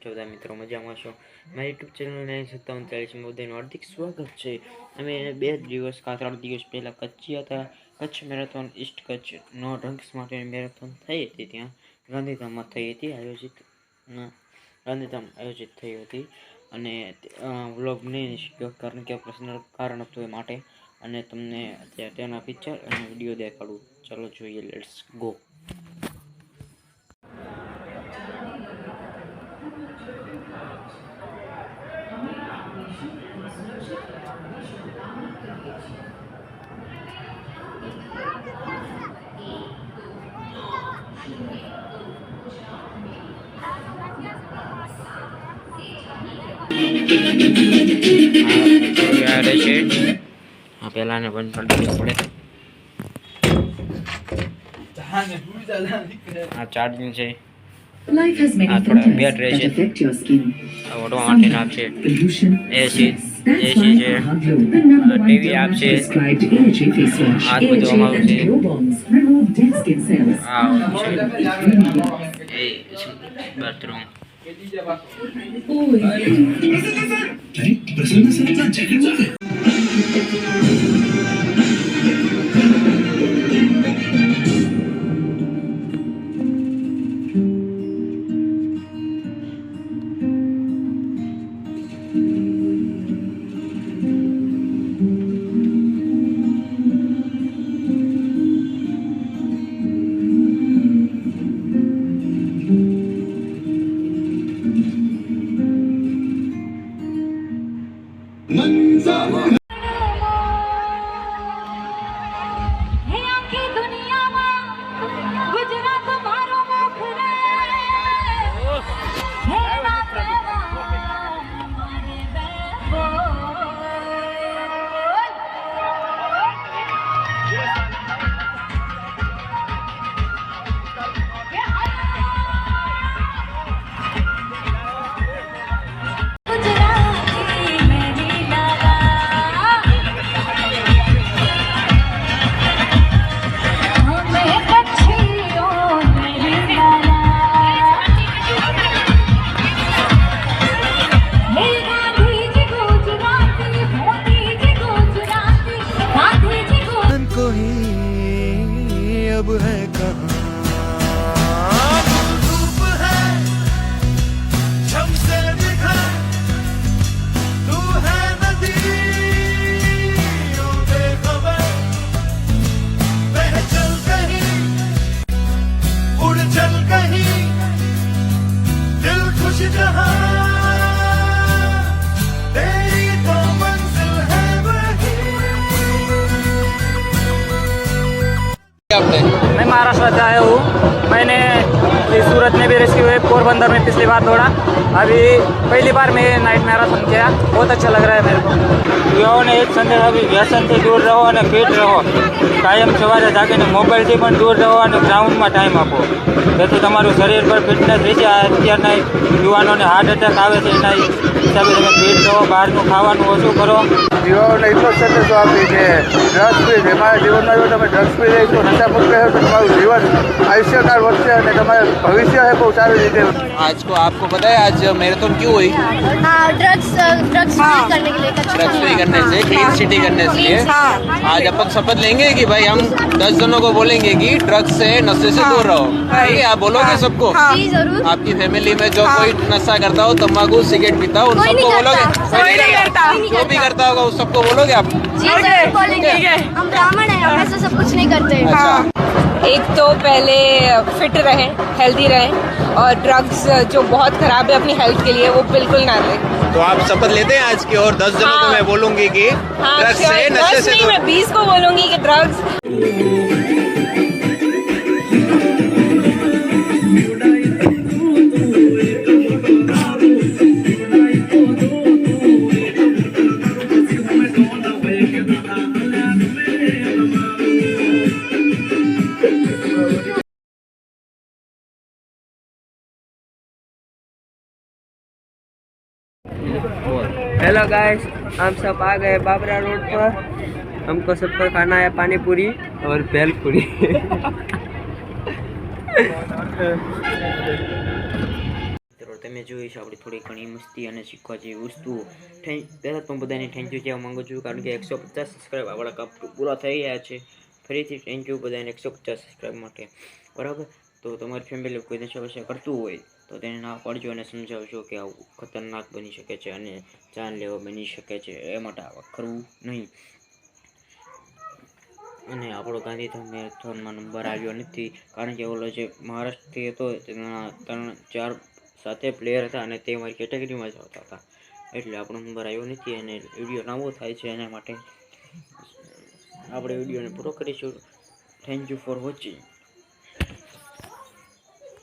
છો બધા મિત્રો મજામાં છો? મારી યુટ્યુબ ચેનલને 5740 માં બધાનું હાર્દિક સ્વાગત છે. અમે 2 દિવસ કા 3 દિવસ પહેલાં કચ્છ ગયા હતા. કચ્છ મેરેથોન ઈસ્ટ કચ્છનો ડ્રગ્સ માટેની મેરેથોન થઈ હતી, ત્યાં ગાંધીધામમાં થઈ હતી આયોજિત થઈ હતી. અને વ્લોગ નહીં શીખ્યો કારણ કે પર્સનલ કારણ હતું એ માટે, અને તમને અત્યારે તેના પિક્ચર અને વિડીયો દેખાડું. ચાલો જોઈએ, લેટ્સ ગો. પેલા ને બંધ કરી દેવું પડે. આ ચાર્જિંગ છે, આ થોડા બેટરી છે, ઓટવા માટે આપશે, એસી છે, ટીવી આપશે, આ બધું અમારું છે. બાથરૂમ अब है कहाँ धूप है शम्से दिखा तू है नदी बेखबर बह चल कहीं उड़ चल कहीं दिल खुश जहाँ तेरी तो मंजिल है वही. मैं महाराष्ट्र से आया हूँ. मैंने सूरत में भी रेस्क्यू हुए, पोरबंदर में पिछली बार दौड़ा, अभी पहली बार मैं नाइट मैराथन किया. बहुत अच्छा लग रहा है मेरे को. युवाओं ने एक संदेश अभी व्यसन से दूर रहो और फिट रहो. कायम सवारे जागीने मोबाइल થી પણ દૂર રહો અને ગ્રાઉન્ડમાં ટાઈમ આપો, જેથી તમારું શરીર પર ફિટનેસ રહેશે. અત્યારના યુવાનોને હાર્ટ એટેક આવે છે, એના હિસાબે તમે ફિટ રહો, બહારનું ખાવાનું ઓછું કરો. યુવાઓને એટલો સંદેશો આપી કે ડ્રગ્સ ફ્રી, તમારા જીવનમાં જો તમે ડ્રગ્સ ફ્રી રહીશો, નશામુક્ત રહેશો તો તમારું जीवन आयुष्यकाल વધશે અને તમારું ભવિષ્ય है બહુ સારી રીતે. आज को आपको पता है आज मैराथन क्यों हुई? ड्रग्स करने के लिए, ड्रग्स फ्री करने से, क्लीन सिटी करने के लिए. आज अपन शपथ लेंगे कि भाई हम 10 जनों को बोलेंगे कि ड्रग्स से, नशे से दूर रहो. ठीक है, आप बोलोगे सबको? जी जरूर. आपकी फैमिली में जो कोई नशा करता हो, तम्बाकू सिगरेट पीता हो, उन सबको बोलोगे? कोई नहीं करता. जो भी करता होगा उस सबको बोलोगे आप? जी जरूर बोलेंगे. हम ब्राह्मण हैं, हम ऐसा सब कुछ नहीं करते. अच्छा. एक तो पहले फिट रहें, हेल्दी रहें, और ड्रग्स जो बहुत ख़राब है अपनी हेल्थ के लिए वो बिल्कुल ना लें. तो आप शपथ लेते हैं आज की, और 10 जनों को मैं बोलूंगी कि ड्रग्स से, नशे से मैं 20 को बोलूंगी कि ड्रग्स. हेलो गाइस, हम सब आ गए बाबरा रोड पर. हमको सबको खाना है पानी पूरी और भेल पूरी. તમે જોઈ છે આપણી થોડી ઘણી મસ્તી અને શીખવા જેવી વસ્તુઓ. પહેલાં તો હું બધાને થેન્ક યુ કહેવા માગું છું, કારણ કે 150 સબસ્ક્રાઈબ આપણા કામ પૂરા થઈ ગયા છે. ફરીથી થેન્ક યુ બધાને 150 સબસ્ક્રાઈબ માટે, બરાબર. તો તમારી ફેમિલી કોઈ નશા કરતું હોય તો તેને ના પાડજો અને સમજાવજો કે આવું ખતરનાક બની શકે છે અને જાનલેવા બની શકે છે, એ માટે આવા કરવું નહીં. અને આપણો ગાંધીધામ મેરેથોનમાં નંબર આવ્યો નથી, કારણ કે ઓલો જે મહારાષ્ટ્રથી હતો તેના 3-4 સાથે પ્લેયર હતા અને તે મારી કેટેગરીમાં જ આવતા હતા, એટલે આપણો નંબર આવ્યો નથી અને વિડીયો લાંબો થાય છે. એના માટે આપણે વિડીયોને પૂરો કરીશું. Thank you for watching.